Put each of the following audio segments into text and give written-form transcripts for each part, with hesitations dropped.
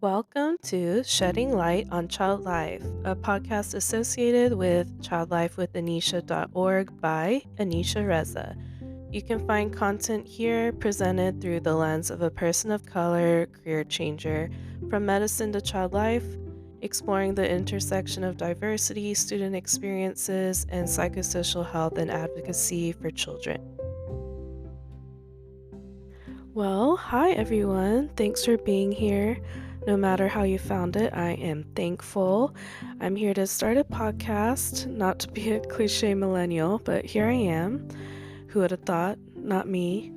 Welcome to Shedding Light on Child Life, a podcast associated with childlifewithanisha.org by Anisha Reza. You can find content here presented through the lens of a person of color, career changer, from medicine to child life, exploring the intersection of diversity, student experiences, and psychosocial health and advocacy for children. Well, hi everyone. Thanks for being here. No matter how you found it, I am thankful. I'm here to start a podcast, not to be a cliche millennial, but here I am. Who would have thought? Not me.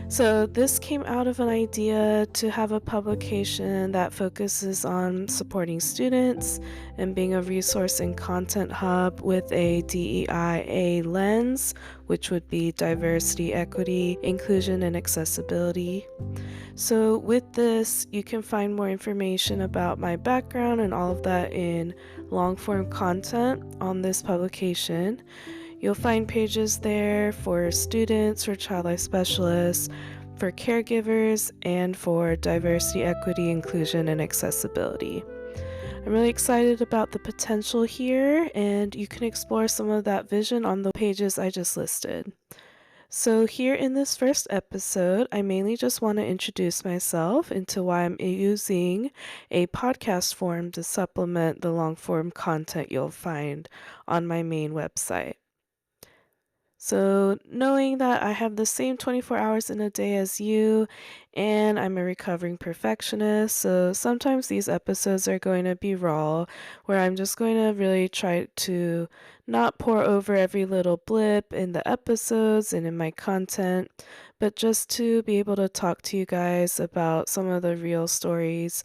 So, this came out of an idea to have a publication that focuses on supporting students and being a resource and content hub with a DEIA lens, which would be diversity, equity, inclusion, and accessibility. So, with this, you can find more information about my background and all of that in long form content on this publication. You'll find pages there for students, for child life specialists, for caregivers, and for diversity, equity, inclusion, and accessibility. I'm really excited about the potential here, and you can explore some of that vision on the pages I just listed. So, here in this first episode, I mainly just want to introduce myself into why I'm using a podcast form to supplement the long form content you'll find on my main website. So, knowing that I have the same 24 hours in a day as you, and I'm a recovering perfectionist, so sometimes these episodes are going to be raw, where I'm just going to really try to not pour over every little blip in the episodes and in my content, but just to be able to talk to you guys about some of the real stories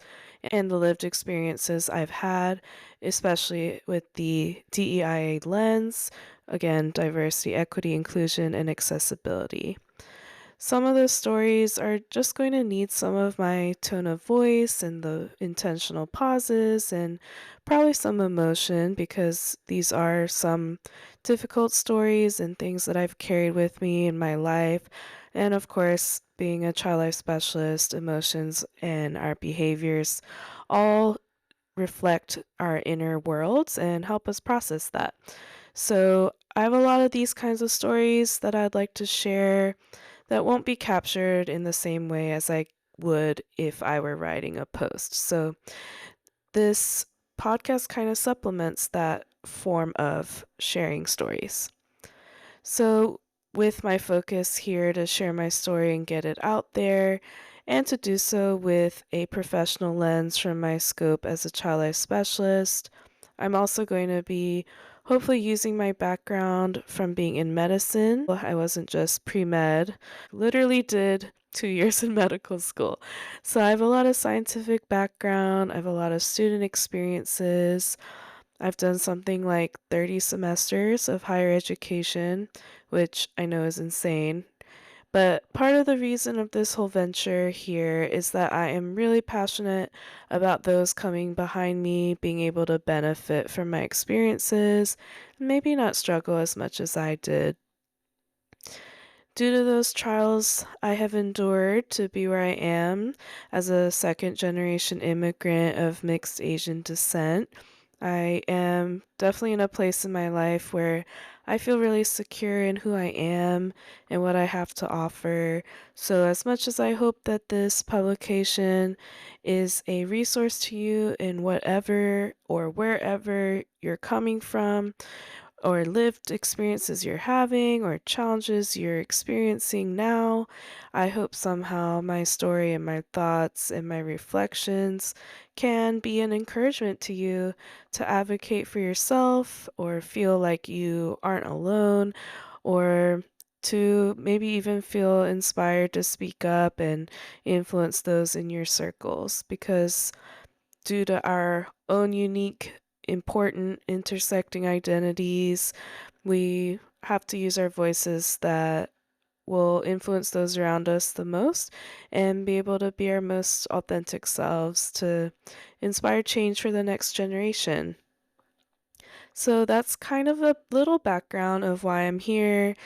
and the lived experiences I've had, especially with the DEIA lens. Again, diversity, equity, inclusion, and accessibility. Some of those stories are just going to need some of my tone of voice and the intentional pauses and probably some emotion because these are some difficult stories and things that I've carried with me in my life. And of course, being a child life specialist, emotions and our behaviors all reflect our inner worlds and help us process that. So, I have a lot of these kinds of stories that I'd like to share that won't be captured in the same way as I would if I were writing a post. So, this podcast kind of supplements that form of sharing stories. So, with my focus here to share my story and get it out there, and to do so with a professional lens from my scope as a child life specialist, I'm also going to be hopefully using my background from being in medicine. I wasn't just pre-med, literally did 2 years in medical school. So I have a lot of scientific background, I have a lot of student experiences. I've done something like 30 semesters of higher education, which I know is insane. But part of the reason of this whole venture here is that I am really passionate about those coming behind me being able to benefit from my experiences, and maybe not struggle as much as I did. Due to those trials I have endured to be where I am as a second generation immigrant of mixed Asian descent, I am definitely in a place in my life where I feel really secure in who I am and what I have to offer. So, as much as I hope that this publication is a resource to you in whatever or wherever you're coming from, or lived experiences you're having or challenges you're experiencing now, I hope somehow my story and my thoughts and my reflections can be an encouragement to you to advocate for yourself or feel like you aren't alone, or to maybe even feel inspired to speak up and influence those in your circles, because due to our own unique, important, intersecting identities, we have to use our voices that will influence those around us the most and be able to be our most authentic selves to inspire change for the next generation. So that's kind of a little background of why I'm here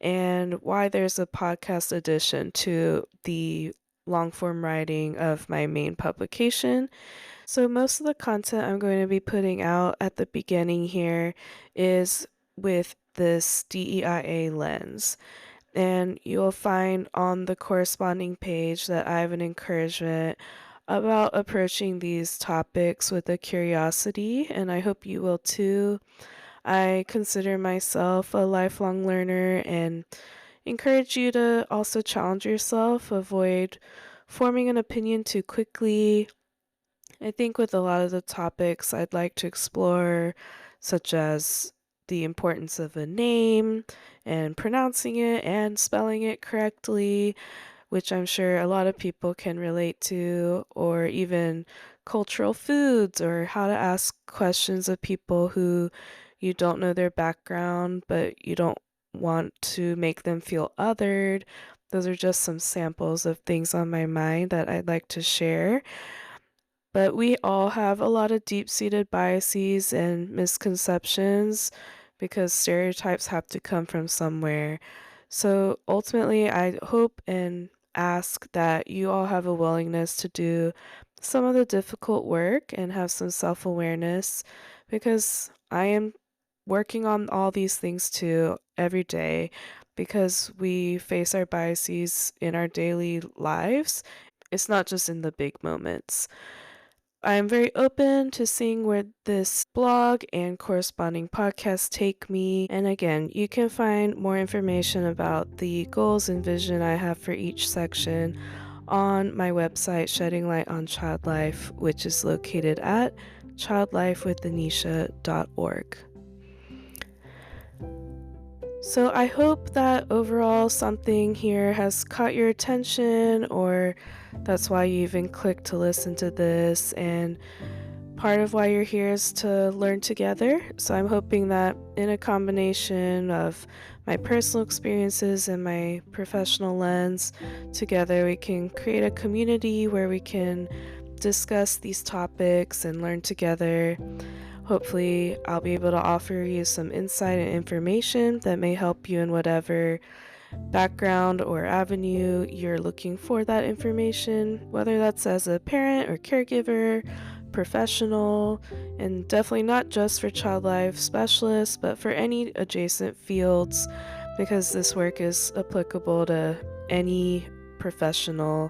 and why there's a podcast edition to the long form writing of my main publication. So, most of the content I'm going to be putting out at the beginning here is with this DEIA lens. And you'll find on the corresponding page that I have an encouragement about approaching these topics with a curiosity, and I hope you will too. I consider myself a lifelong learner and encourage you to also challenge yourself, avoid forming an opinion too quickly. I think with a lot of the topics I'd like to explore, such as the importance of a name and pronouncing it and spelling it correctly, which I'm sure a lot of people can relate to, or even cultural foods, or how to ask questions of people who you don't know their background, but you don't want to make them feel othered. Those are just some samples of things on my mind that I'd like to share. But we all have a lot of deep-seated biases and misconceptions because stereotypes have to come from somewhere. So ultimately, I hope and ask that you all have a willingness to do some of the difficult work and have some self-awareness because I am working on all these things too every day because we face our biases in our daily lives. It's not just in the big moments. I'm very open to seeing where this blog and corresponding podcast take me. And again, you can find more information about the goals and vision I have for each section on my website, Shedding Light on Child Life, which is located at childlifewithanisha.org. So I hope that overall something here has caught your attention, or that's why you even clicked to listen to this, and part of why you're here is to learn together. So I'm hoping that in a combination of my personal experiences and my professional lens, together we can create a community where we can discuss these topics and learn together. Hopefully, I'll be able to offer you some insight and information that may help you in whatever background or avenue you're looking for that information, whether that's as a parent or caregiver, professional, and definitely not just for child life specialists, but for any adjacent fields, because this work is applicable to any professional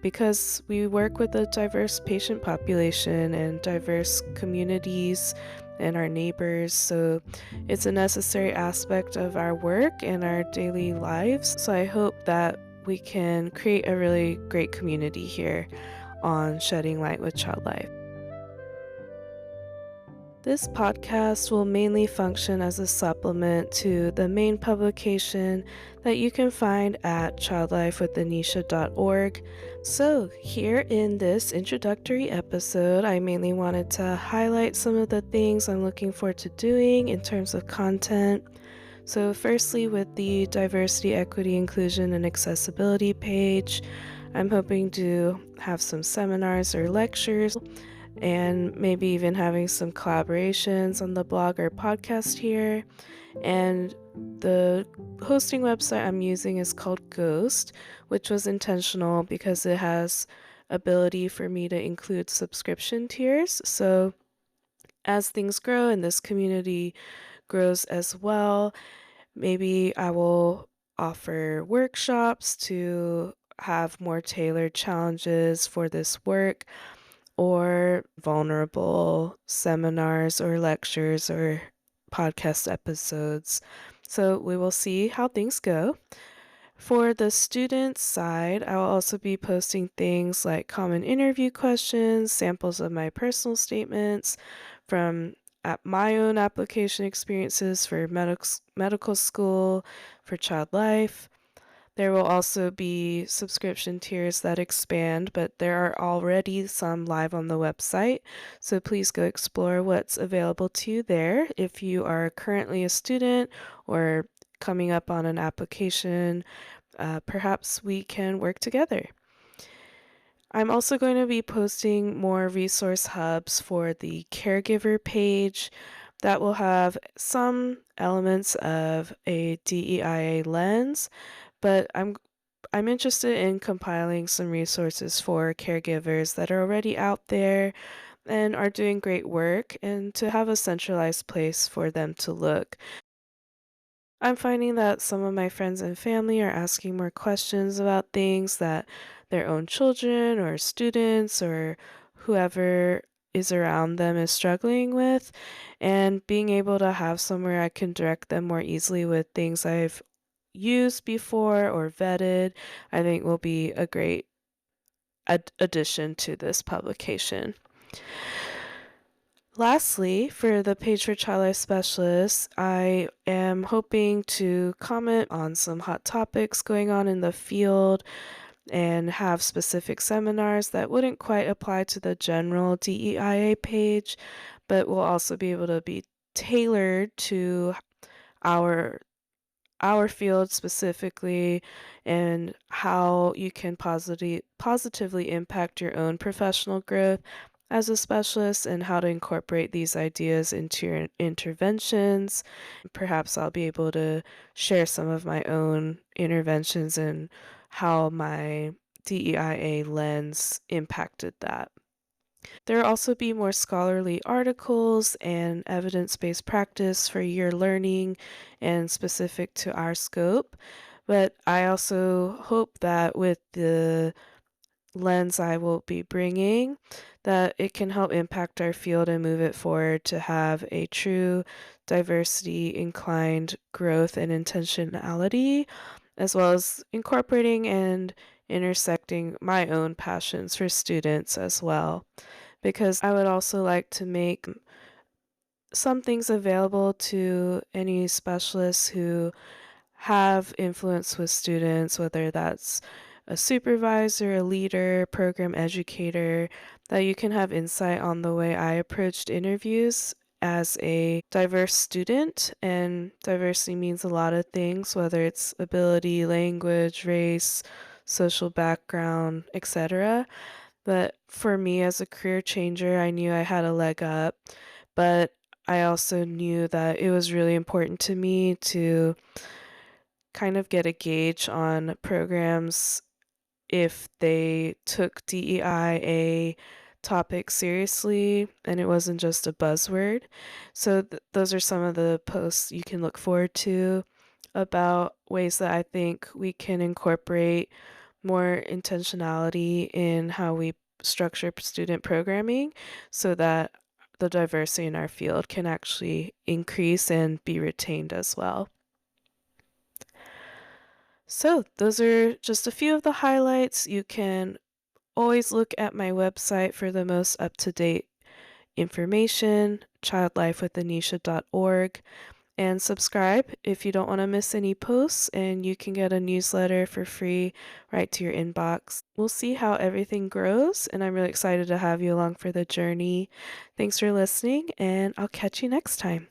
because we work with a diverse patient population and diverse communities and our neighbors. So it's a necessary aspect of our work and our daily lives. So I hope that we can create a really great community here on Shedding Light with Child Life. This podcast will mainly function as a supplement to the main publication that you can find at childlifewithanisha.org. So, here in this introductory episode, I mainly wanted to highlight some of the things I'm looking forward to doing in terms of content. So, firstly, with the diversity, equity, inclusion, and accessibility page, I'm hoping to have some seminars or lectures and maybe even having some collaborations on the blog or podcast here. And the hosting website I'm using is called Ghost, which was intentional because it has ability for me to include subscription tiers. So as things grow and this community grows as well, maybe I will offer workshops to have more tailored challenges for this work, or vulnerable seminars or lectures or podcast episodes. So we will see how things go. For the student side, I will also be posting things like common interview questions, samples of my personal statements from my own application experiences for medical school, for child life. There will also be subscription tiers that expand, but there are already some live on the website, so please go explore what's available to you there. If you are currently a student or coming up on an application, perhaps we can work together. I'm also going to be posting more resource hubs for the caregiver page that will have some elements of a DEIA lens, but I'm interested in compiling some resources for caregivers that are already out there and are doing great work, and to have a centralized place for them to look. I'm finding that some of my friends and family are asking more questions about things that their own children or students or whoever is around them is struggling with, and being able to have somewhere I can direct them more easily with things I've used before or vetted, I think will be a great addition to this publication. Lastly, for the page for child life specialists, I am hoping to comment on some hot topics going on in the field and have specific seminars that wouldn't quite apply to the general DEIA page, but will also be able to be tailored to our our field specifically, and how you can positively impact your own professional growth as a specialist, and how to incorporate these ideas into your interventions. Perhaps I'll be able to share some of my own interventions and how my DEIA lens impacted that. There will also be more scholarly articles and evidence-based practice for your learning and specific to our scope. But I also hope that with the lens I will be bringing, that it can help impact our field and move it forward to have a true diversity inclined growth and intentionality, as well as incorporating and intersecting my own passions for students as well, because I would also like to make some things available to any specialists who have influence with students, whether that's a supervisor, a leader, program educator, that you can have insight on the way I approached interviews as a diverse student. And diversity means a lot of things, whether it's ability, language, race, social background, etc. But for me as a career changer, I knew I had a leg up, but I also knew that it was really important to me to kind of get a gauge on programs if they took DEIA topics seriously and it wasn't just a buzzword. So those are some of the posts you can look forward to about ways that I think we can incorporate more intentionality in how we structure student programming so that the diversity in our field can actually increase and be retained as well. So, those are just a few of the highlights. You can always look at my website for the most up to date information, childlifewithanisha.org, and subscribe if you don't want to miss any posts, and you can get a newsletter for free right to your inbox. We'll see how everything grows, and I'm really excited to have you along for the journey. Thanks for listening, and I'll catch you next time.